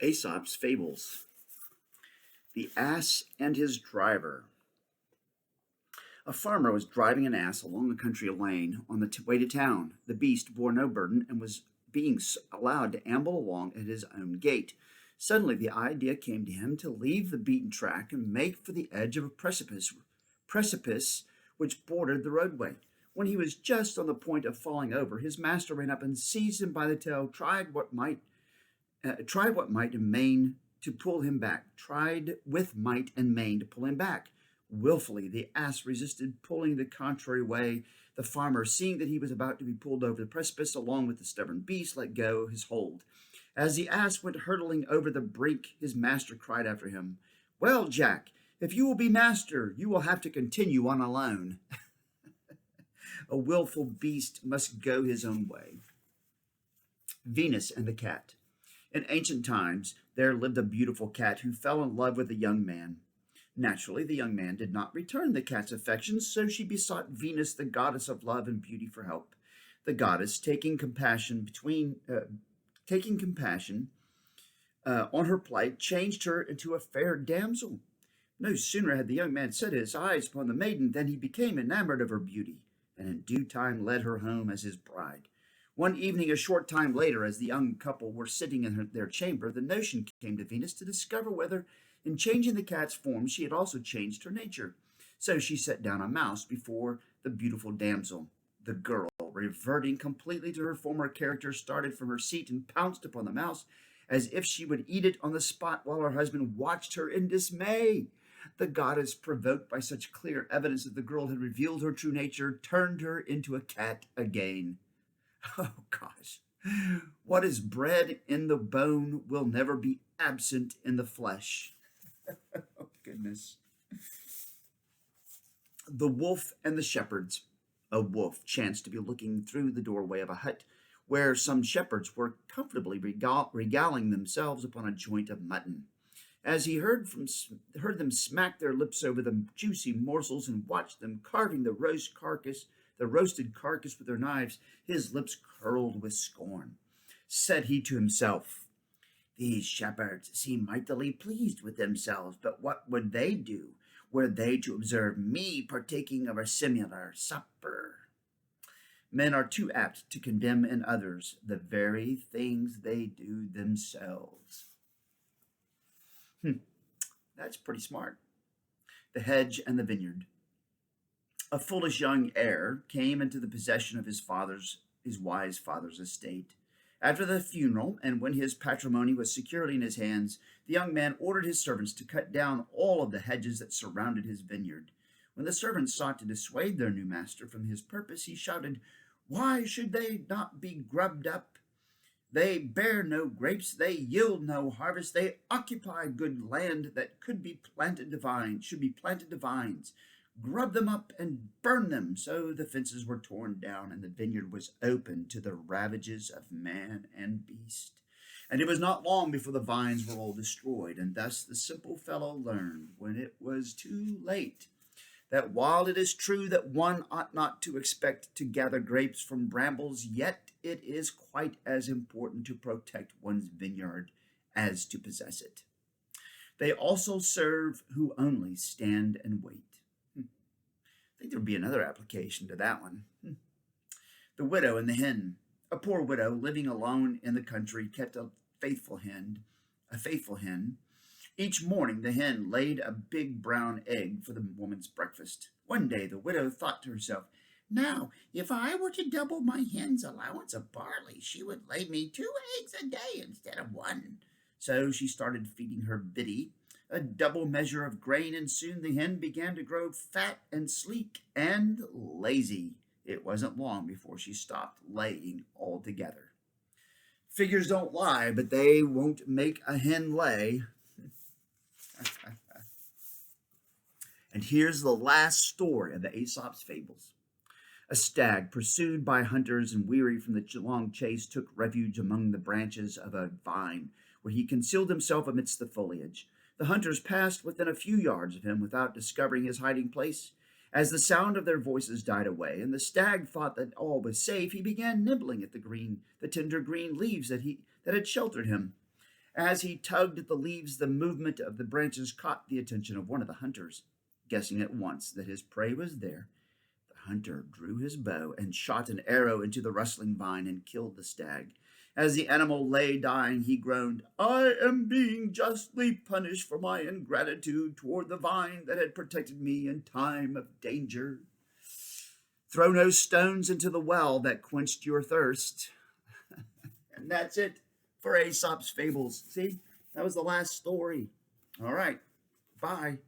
Aesop's Fables. The Ass and His Driver. A farmer was driving an ass along a country lane on the way to town. The beast bore no burden and was being allowed to amble along at his own gait. Suddenly, the idea came to him to leave the beaten track and make for the edge of a precipice which bordered the roadway. When he was just on the point of falling over, his master ran up and seized him by the tail, tried what might and main to pull him back, tried with might and main to pull him back. Willfully, the ass resisted, pulling the contrary way. The farmer, seeing that he was about to be pulled over the precipice along with the stubborn beast, let go his hold. As the ass went hurtling over the brink, his master cried after him, "Well, Jack, if you will be master, you will have to continue on alone." A willful beast must go his own way. Venus and the Cat. In ancient times, there lived a beautiful cat who fell in love with a young man. Naturally, the young man did not return the cat's affections, so she besought Venus, the goddess of love and beauty, for help. The goddess, taking compassion on her plight, changed her into a fair damsel. No sooner had the young man set his eyes upon the maiden than he became enamored of her beauty, and in due time led her home as his bride. One evening, a short time later, as the young couple were sitting in their chamber, the notion came to Venus to discover whether, in changing the cat's form, she had also changed her nature. So she set down a mouse before the beautiful damsel. The girl, reverting completely to her former character, started from her seat and pounced upon the mouse as if she would eat it on the spot, while her husband watched her in dismay. The goddess, provoked by such clear evidence that the girl had revealed her true nature, turned her into a cat again. Oh, gosh. What is bred in the bone will never be absent in the flesh. Oh, goodness. The Wolf and the Shepherds. A wolf chanced to be looking through the doorway of a hut where some shepherds were comfortably regaling themselves upon a joint of mutton. As he heard them smack their lips over the juicy morsels and watched them carving the roasted carcass with their knives, his lips curled with scorn. Said he to himself, "These shepherds seem mightily pleased with themselves, but what would they do were they to observe me partaking of a similar supper?" Men are too apt to condemn in others the very things they do themselves. That's pretty smart. The Hedge and the Vineyard. A foolish young heir came into the possession of his wise father's estate. After the funeral, and when his patrimony was securely in his hands, the young man ordered his servants to cut down all of the hedges that surrounded his vineyard. When the servants sought to dissuade their new master from his purpose, he shouted, "Why should they not be grubbed up? They bear no grapes, they yield no harvest, they occupy good land that should be planted to vines. Grub them up and burn them." So the fences were torn down, and the vineyard was open to the ravages of man and beast. And it was not long before the vines were all destroyed, and thus the simple fellow learned, when it was too late, that while it is true that one ought not to expect to gather grapes from brambles, yet it is quite as important to protect one's vineyard as to possess it. They also serve who only stand and wait. I think there would be another application to that one. The Widow and the Hen. A poor widow living alone in the country kept a faithful hen. Each morning the hen laid a big brown egg for the woman's breakfast. One day the widow thought to herself, "Now, if I were to double my hen's allowance of barley, she would lay me 2 eggs a day instead of 1. So she started feeding her biddy a double measure of grain, and soon the hen began to grow fat and sleek and lazy. It wasn't long before she stopped laying altogether. Figures don't lie, but they won't make a hen lay. And here's the last story of the Aesop's Fables. A stag, pursued by hunters and weary from the long chase, took refuge among the branches of a vine, where he concealed himself amidst the foliage. The hunters passed within a few yards of him without discovering his hiding place. As the sound of their voices died away, and the stag thought that all was safe, he began nibbling at the tender green leaves that had sheltered him. As he tugged at the leaves, the movement of the branches caught the attention of one of the hunters. Guessing at once that his prey was there, the hunter drew his bow and shot an arrow into the rustling vine and killed the stag. As the animal lay dying, he groaned, "I am being justly punished for my ingratitude toward the vine that had protected me in time of danger. Throw no stones into the well that quenched your thirst." And that's it for Aesop's Fables. See, that was the last story. All right, bye.